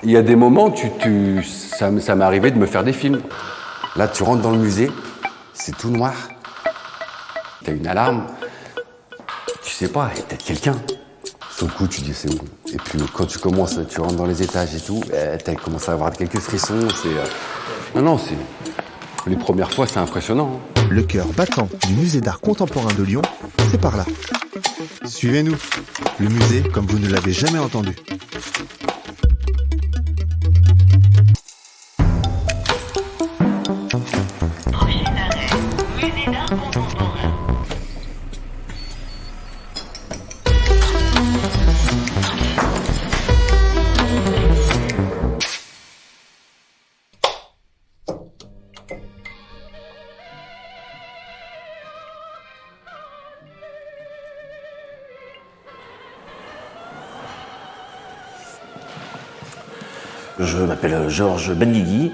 Il y a des moments, ça m'est arrivé de me faire des films. Là, tu rentres dans le musée, c'est tout noir. T'as une alarme, tu sais pas, il y a peut-être quelqu'un. Sur le coup, tu dis c'est où. Et puis quand tu commences, tu rentres dans les étages et tout, tu commences à avoir quelques frissons. Non, les premières fois, c'est impressionnant. Le cœur battant du musée d'art contemporain de Lyon, c'est par là. Suivez-nous, le musée comme vous ne l'avez jamais entendu. Prochain arrêt, musée d'art contemporain. Je m'appelle Georges Benguigui,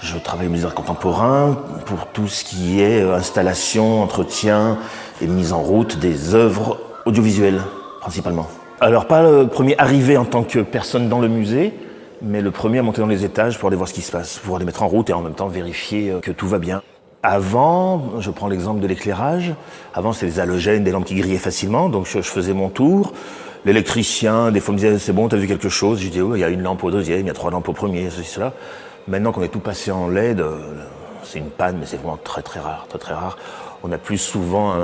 je travaille au musée d'art contemporain pour tout ce qui est installation, entretien et mise en route des œuvres audiovisuelles, principalement. Alors pas le premier arrivé en tant que personne dans le musée, mais le premier à monter dans les étages pour aller voir ce qui se passe, pour les mettre en route et en même temps vérifier que tout va bien. Avant, je prends l'exemple de l'éclairage, avant c'était des halogènes, des lampes qui grillaient facilement, donc je faisais mon tour. L'électricien, des fois, me disait, c'est bon, t'as vu quelque chose? Je dis, oh, il y a une lampe au deuxième, il y a 3 lampes au premier, ceci, cela. Maintenant qu'on est tout passé en LED, c'est une panne, mais c'est vraiment très, très rare, très, très rare. On a plus souvent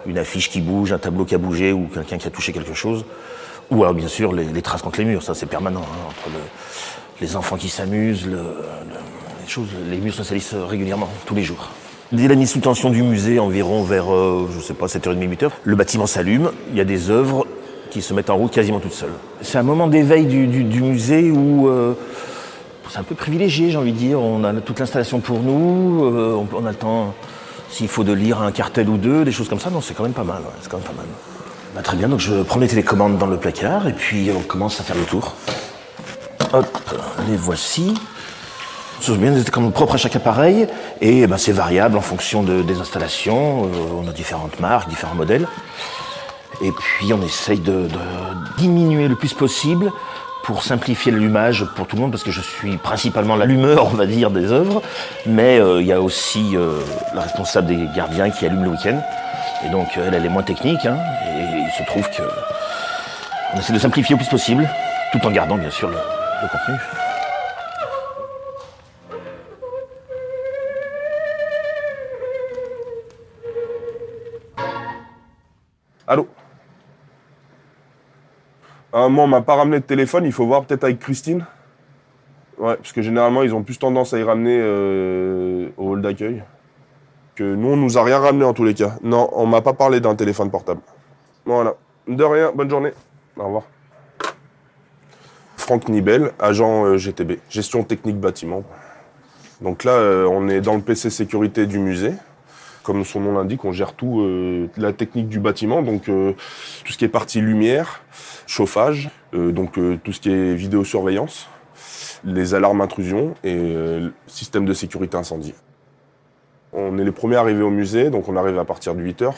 une affiche qui bouge, un tableau qui a bougé ou quelqu'un qui a touché quelque chose. Ou alors, bien sûr, les traces contre les murs, ça, c'est permanent, hein, entre les enfants qui s'amusent, les murs se salissent régulièrement, tous les jours. Dès la mise sous tension du musée, environ vers, 7h30, 8h, le bâtiment s'allume, il y a des œuvres qui se mettent en route quasiment toutes seules. C'est un moment d'éveil du musée où c'est un peu privilégié, j'ai envie de dire. On a toute l'installation pour nous, on a le temps, s'il faut, de lire un cartel ou deux, des choses comme ça. Non, c'est quand même pas mal. Ouais, c'est quand même pas mal. Bah, très bien, donc je prends les télécommandes dans le placard et puis on commence à faire le tour. Hop, les voici. Ce sont bien des télécommandes propres à chaque appareil et c'est variable en fonction des installations. On a différentes marques, différents modèles. Et puis on essaye de diminuer le plus possible pour simplifier l'allumage pour tout le monde, parce que je suis principalement l'allumeur, on va dire, des œuvres, mais il y a aussi la responsable des gardiens qui allume le week-end, et donc elle est moins technique, hein, et il se trouve que on essaie de simplifier au plus possible, tout en gardant bien sûr le contenu. Allô? Moi, on m'a pas ramené de téléphone, il faut voir peut-être avec Christine. Ouais, parce que généralement, ils ont plus tendance à y ramener au hall d'accueil. Que nous, on nous a rien ramené en tous les cas. Non, on m'a pas parlé d'un téléphone portable. Voilà. De rien, bonne journée. Au revoir. Franck Nibel, agent GTB, gestion technique bâtiment. Donc là, on est dans le PC sécurité du musée. Comme son nom l'indique, on gère tout, la technique du bâtiment, donc tout ce qui est partie lumière, chauffage, tout ce qui est vidéosurveillance, les alarmes intrusion et système de sécurité incendie. On est les premiers arrivés au musée, donc on arrive à partir de 8h.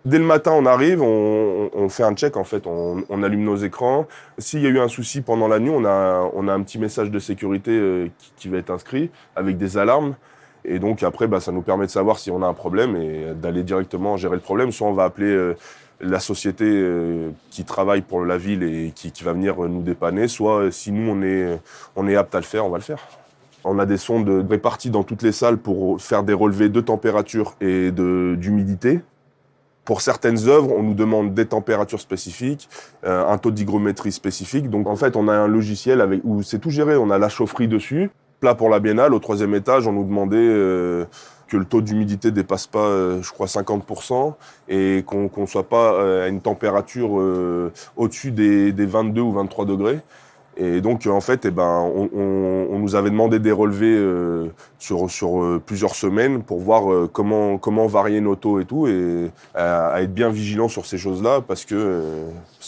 Dès le matin, on arrive, on fait un check en fait, on allume nos écrans. S'il y a eu un souci pendant la nuit, on a un petit message de sécurité qui va être inscrit avec des alarmes. Et donc après, ça nous permet de savoir si on a un problème et d'aller directement gérer le problème. Soit on va appeler la société qui travaille pour la ville et qui va venir nous dépanner, soit si nous on est apte à le faire, on va le faire. On a des sondes réparties dans toutes les salles pour faire des relevés de température et d'humidité. Pour certaines œuvres, on nous demande des températures spécifiques, un taux d'hygrométrie spécifique. Donc en fait, on a un logiciel où c'est tout géré. On a la chaufferie dessus. Là, pour la biennale, au 3e étage, on nous demandait que le taux d'humidité dépasse pas, je crois, 50% et qu'on soit pas à une température au-dessus des 22 ou 23 degrés. Et donc, en fait, on nous avait demandé des relevés sur plusieurs semaines pour voir comment varier nos taux et tout, et à être bien vigilant sur ces choses-là parce que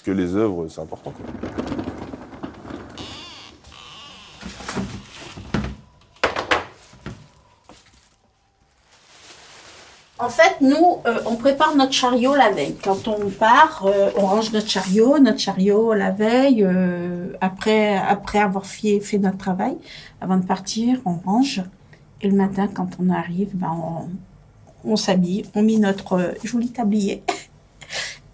les œuvres, c'est important, quoi. En fait, nous, on prépare notre chariot la veille. Quand on part, on range notre chariot la veille, après avoir fait notre travail. Avant de partir, on range. Et le matin, quand on arrive, on s'habille, on met notre joli tablier.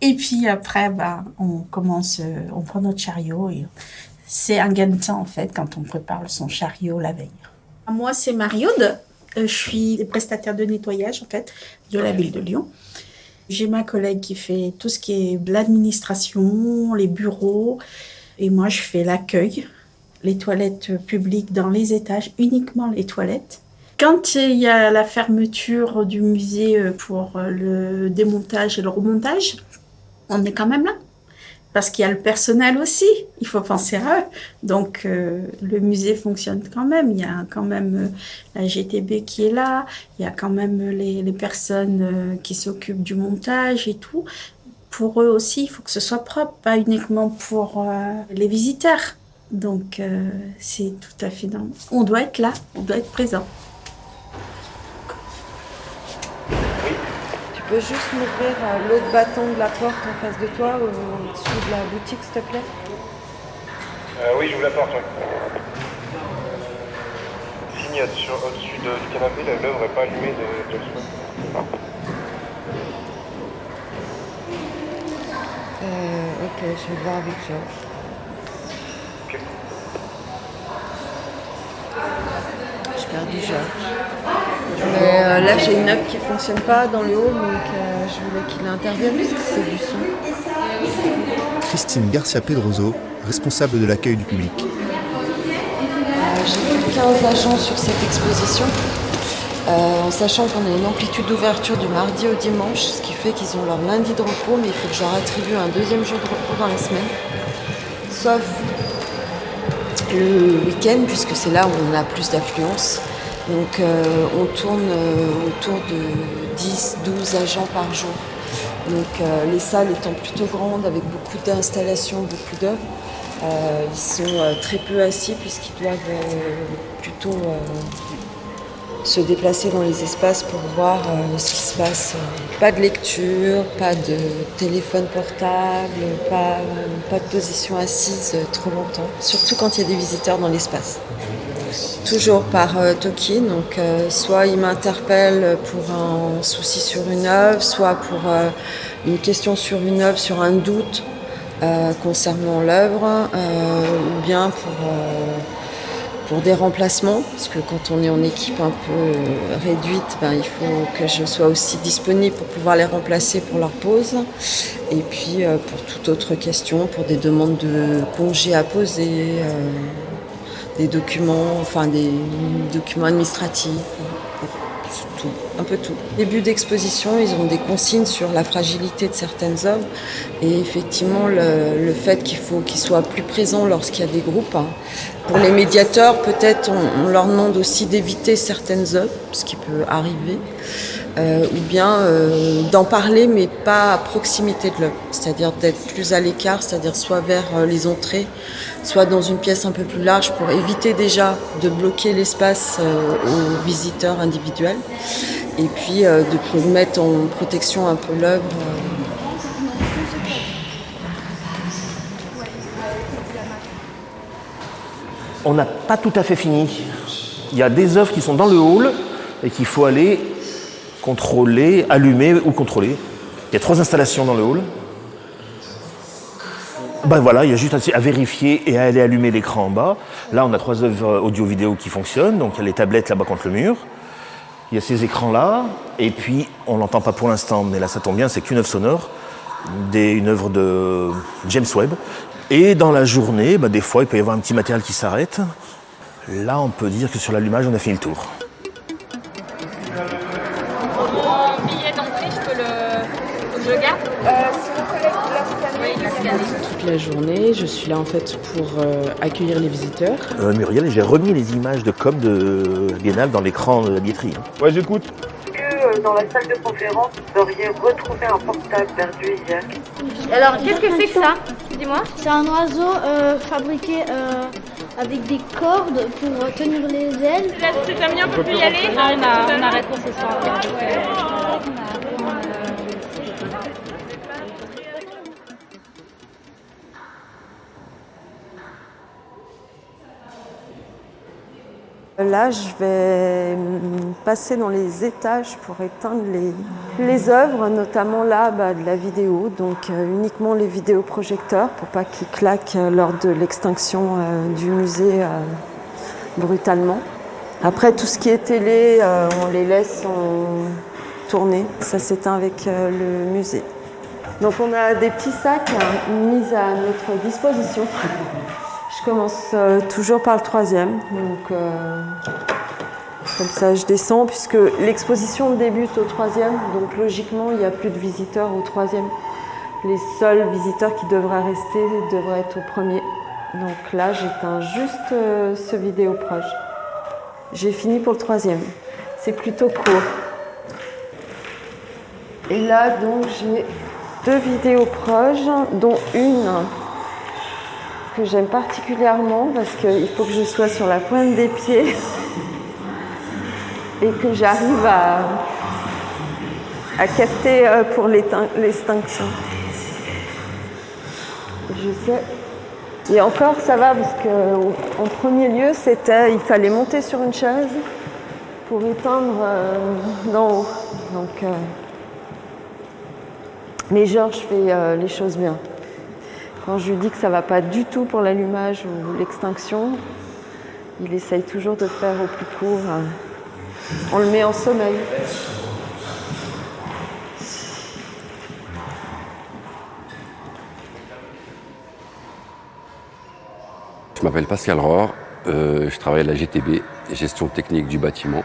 Et puis après, on commence, on prend notre chariot. Et c'est un gain de temps, en fait, quand on prépare son chariot la veille. Moi, c'est Marie-Aude. Je suis prestataire de nettoyage, en fait, de la ville de Lyon. J'ai ma collègue qui fait tout ce qui est l'administration, les bureaux. Et moi, je fais l'accueil, les toilettes publiques dans les étages, uniquement les toilettes. Quand il y a la fermeture du musée pour le démontage et le remontage, on est quand même là. Parce qu'il y a le personnel aussi, il faut penser à eux. Donc le musée fonctionne quand même. Il y a quand même la GTB qui est là, il y a quand même les personnes qui s'occupent du montage et tout. Pour eux aussi, il faut que ce soit propre, pas uniquement pour les visiteurs. Donc c'est tout à fait normal. On doit être là, on doit être présent. Tu peux juste m'ouvrir l'autre bâton de la porte en face de toi, au-dessus de la boutique, s'il te plaît? Oui, j'ouvre la porte, oui. Signe au-dessus du canapé, l'œuvre n'est pas allumée de James Bond. Ok, je vais voir avec Georges. Ok. J'ai perdu Georges. Mais là, j'ai une œuvre qui ne fonctionne pas dans le hall, donc je voulais qu'il intervienne parce que c'est du son. Christine Garcia Pedroso, responsable de l'accueil du public. J'ai plus 15 agents sur cette exposition, en sachant qu'on a une amplitude d'ouverture du mardi au dimanche, ce qui fait qu'ils ont leur lundi de repos, mais il faut que je leur attribue un deuxième jour de repos dans la semaine, sauf le week-end, puisque c'est là où on a plus d'affluence. Donc on tourne autour de 10-12 agents par jour. Donc les salles étant plutôt grandes, avec beaucoup d'installations, beaucoup d'œuvres, ils sont très peu assis puisqu'ils doivent plutôt se déplacer dans les espaces pour voir ce qui se passe. Pas de lecture, pas de téléphone portable, pas de position assise trop longtemps, surtout quand il y a des visiteurs dans l'espace. Toujours par toki, donc soit ils m'interpellent pour un souci sur une œuvre, soit pour une question sur une œuvre, sur un doute concernant l'œuvre, ou bien pour des remplacements, parce que quand on est en équipe un peu réduite, il faut que je sois aussi disponible pour pouvoir les remplacer pour leur pause. Et puis pour toute autre question, pour des demandes de congés à poser, des documents administratifs, tout, un peu tout. Début d'exposition, ils ont des consignes sur la fragilité de certaines œuvres et effectivement le fait qu'il faut qu'ils soient plus présents lorsqu'il y a des groupes. Pour les médiateurs, peut-être on leur demande aussi d'éviter certaines œuvres, ce qui peut arriver, ou bien d'en parler mais pas à proximité de l'œuvre, c'est-à-dire d'être plus à l'écart, c'est-à-dire soit vers les entrées, soit dans une pièce un peu plus large pour éviter déjà de bloquer l'espace aux visiteurs individuels et puis de mettre en protection un peu l'œuvre. On n'a pas tout à fait fini. Il y a des œuvres qui sont dans le hall et qu'il faut aller contrôler, allumer ou contrôler. Il y a 3 installations dans le hall. Voilà, il y a juste à vérifier et à aller allumer l'écran en bas. Là, on a 3 œuvres audio-vidéo qui fonctionnent. Donc, il y a les tablettes là-bas contre le mur. Il y a ces écrans-là. Et puis, on l'entend pas pour l'instant, mais là, ça tombe bien, c'est qu'une œuvre sonore. Une œuvre de James Webb. Et dans la journée, des fois, il peut y avoir un petit matériel qui s'arrête. Là, on peut dire que sur l'allumage, on a fait le tour. Mon billet d'entrée, faut que je le garde. C'est mon collègue qui l'a scanné. Toute la journée, je suis là en fait pour accueillir les visiteurs. Muriel, j'ai remis les images de com de Biennale dans l'écran de la billetterie. Ouais, j'écoute. Dans la salle de conférence, vous auriez retrouvé un portable perdu hier. Alors, qu'est-ce que c'est que ça? Dis-moi. C'est un oiseau fabriqué avec des cordes pour tenir les ailes. C'est terminé, on peut plus y aller. On arrête pour ce soir. Là, je vais passer dans les étages pour éteindre les œuvres, notamment là, de la vidéo, donc uniquement les vidéoprojecteurs pour pas qu'ils claquent lors de l'extinction du musée brutalement. Après, tout ce qui est télé, on les laisse tourner, ça s'éteint avec le musée. Donc on a des petits sacs mis à notre disposition. Je commence toujours par le 3e, donc comme ça je descends puisque l'exposition débute au 3e, donc logiquement il n'y a plus de visiteurs au 3e. Les seuls visiteurs qui devraient rester devraient être au 1er. Donc là j'éteins juste ce vidéoproche. J'ai fini pour le 3e, c'est plutôt court. Et là donc j'ai 2 vidéoproches, dont une que j'aime particulièrement parce qu'il faut que je sois sur la pointe des pieds et que j'arrive à capter pour l'extinction. Je sais. Et encore ça va parce qu'en premier lieu il fallait monter sur une chaise pour éteindre d'en haut. Donc, mais Georges fait les choses bien. Quand je lui dis que ça ne va pas du tout pour l'allumage ou l'extinction, il essaye toujours de faire au plus court. On le met en sommeil. Je m'appelle Pascal Rohr, je travaille à la GTB, gestion technique du bâtiment.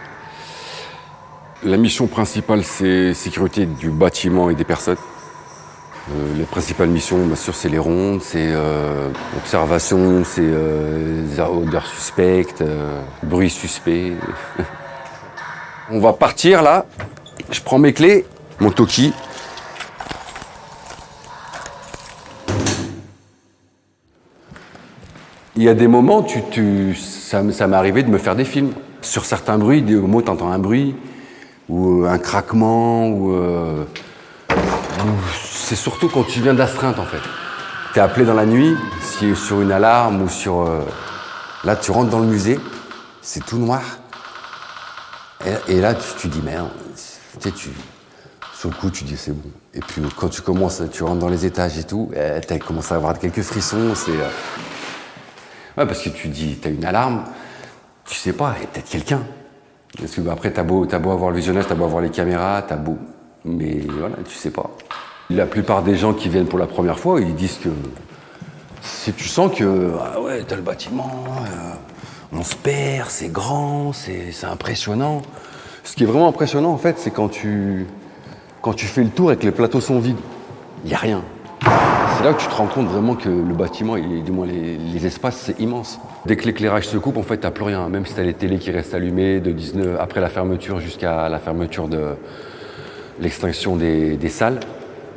La mission principale, c'est sécurité du bâtiment et des personnes. Les principales missions, bien sûr, c'est les rondes, c'est observation, c'est odeurs suspectes, bruit suspect. On va partir là. Je prends mes clés, mon toki. Il y a des moments, ça m'est arrivé de me faire des films. Sur certains bruits, des moments, tu entends un bruit, ou un craquement, ou c'est surtout quand tu viens d'astreinte en fait. Tu es appelé dans la nuit, si sur une alarme ou sur... Là, tu rentres dans le musée, c'est tout noir. Et là, tu dis merde. Sur le coup, tu dis c'est bon. Et puis quand tu rentres dans les étages et tout, tu commences à avoir quelques frissons. Ouais, parce que tu dis, tu as une alarme, tu sais pas, il y a peut-être quelqu'un. Parce que après, t'as beau avoir le visionnage, t'as beau avoir les caméras, mais voilà, tu sais pas. La plupart des gens qui viennent pour la première fois, ils disent que si tu sens que ouais, t'as le bâtiment, on se perd, c'est grand, c'est impressionnant. Ce qui est vraiment impressionnant en fait, c'est quand tu fais le tour et que les plateaux sont vides, il n'y a rien. C'est là que tu te rends compte vraiment que le bâtiment, du moins les espaces, c'est immense. Dès que l'éclairage se coupe, en fait, t'as plus rien. Même si t'as les télés qui restent allumées après la fermeture jusqu'à la fermeture de l'extinction des salles,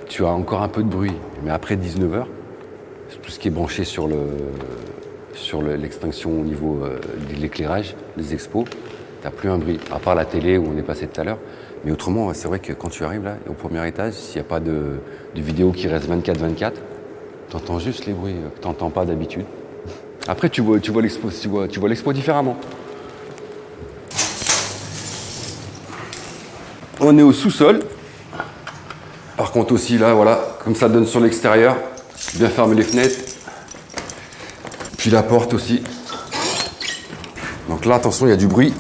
tu as encore un peu de bruit. Mais après 19h, tout ce qui est branché sur l'extinction au niveau de l'éclairage, des expos, t'as plus un bruit. À part la télé où on est passé tout à l'heure. Mais autrement, c'est vrai que quand tu arrives là, au premier étage, s'il n'y a pas de vidéo qui reste 24/24, tu entends juste les bruits que tu n'entends pas d'habitude. Après, tu vois l'expo différemment. On est au sous-sol. Par contre aussi, là, voilà, comme ça donne sur l'extérieur, bien fermer les fenêtres. Puis la porte aussi. Donc là, attention, il y a du bruit.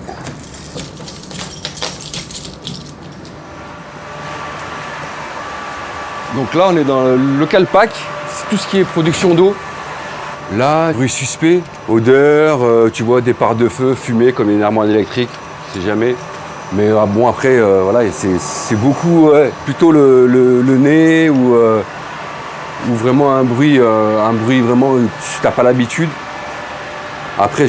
Donc là, on est dans le local pack, c'est tout ce qui est production d'eau. Là, bruit suspect, odeur, tu vois, départ de feu, fumée comme une armoire électrique, c'est jamais. Mais bon, après, voilà, c'est beaucoup plutôt le nez ou vraiment un bruit vraiment tu n'as pas l'habitude. Après,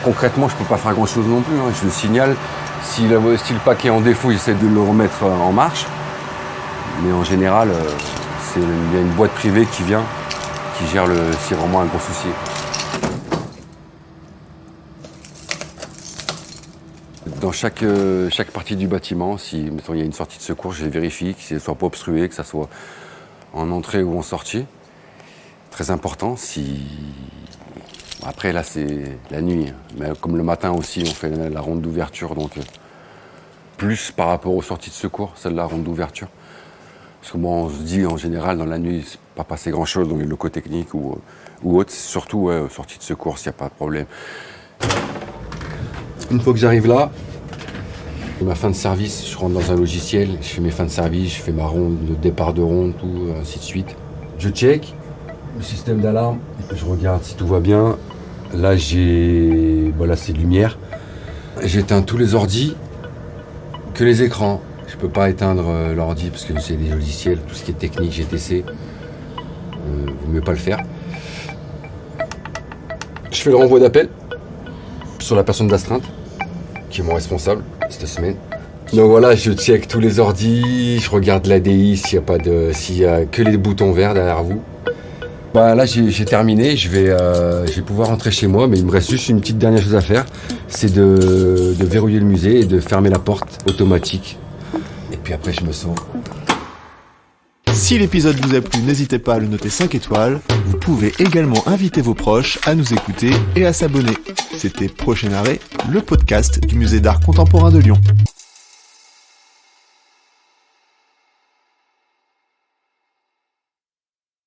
concrètement, je peux pas faire grand-chose non plus. Je le signale. Si le pack est en défaut, j'essaie de le remettre en marche. Mais en général, il y a une boîte privée qui vient, qui gère s'il y a vraiment un gros souci. Dans chaque partie du bâtiment, si mettons, il y a une sortie de secours, je vérifie que ce ne soit pas obstrué, que ça soit en entrée ou en sortie. Très important, si Après, là, c'est la nuit. Mais comme le matin aussi, on fait la ronde d'ouverture, donc plus par rapport aux sorties de secours, celle de la ronde d'ouverture. Parce que moi, on se dit, en général, dans la nuit, c'est pas passé grand-chose, donc les locaux techniques ou autres, c'est surtout aux sorties de secours, s'il n'y a pas de problème. Une fois que j'arrive là, ma fin de service, je rentre dans un logiciel, je fais mes fins de service, je fais ma ronde, le départ de ronde, tout, ainsi de suite. Je check le système d'alarme, et puis je regarde si tout va bien. Là, là, c'est de lumière. J'éteins tous les ordis, que les écrans. Je peux pas éteindre l'ordi parce que c'est des logiciels, tout ce qui est technique, GTC. Vaut mieux pas le faire. Je fais le renvoi d'appel sur la personne d'astreinte, qui est mon responsable cette semaine. Donc voilà, je check tous les ordis, je regarde l'ADI s'il y a que les boutons verts derrière vous. Là, j'ai terminé, je vais pouvoir rentrer chez moi, mais il me reste juste une petite dernière chose à faire, c'est de verrouiller le musée et de fermer la porte automatique. Et puis après, je me sauve. Si l'épisode vous a plu, n'hésitez pas à le noter 5 étoiles. Vous pouvez également inviter vos proches à nous écouter et à s'abonner. C'était Prochain Arrêt, le podcast du Musée d'Art Contemporain de Lyon.